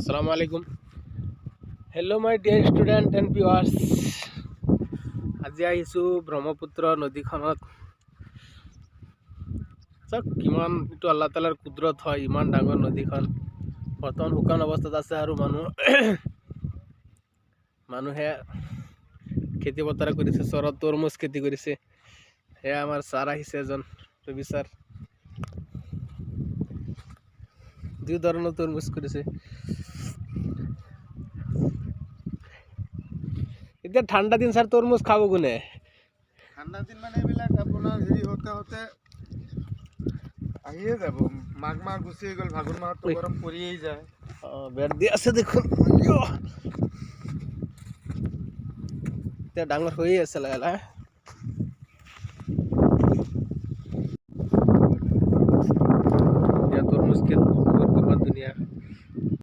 Assalamu alaikum. Hello my dear student and viewers. আজি আহিছোঁ ব্ৰহ্মপুত্ৰ নদীখনত। চাওক কিমান এইটো আল্লাহ তালাৰ কুদৰত হয়, ইমান ডাঙৰ নদীখন বৰ্তমান শুকান অৱস্থাত আছে আৰু মানুহে খেতি পথাৰ কৰিছে, চৰত তৰমুজ খেতি কৰিছে। সেয়া আমাৰ ছাৰ আহিছে, এজন ৰবি ছাৰ, দুই ধৰণৰ তৰমুজ কৰিছে। এতিয়া ঠাণ্ডা দিন ছাৰ, তৰমুজ খাব কোনে? ঠাণ্ডা দিন মানে এইবিলাক আপোনাৰ হেৰি হতে আহিয়ে যাব। মাঘ মাহ গুচি গ'ল, ফাগুন মাহতো গৰম পৰিয়েই যায়। বেৰ দি আছে দেখোন, এতিয়া ডাঙৰ হৈয়ে আছে লাহে লাহে।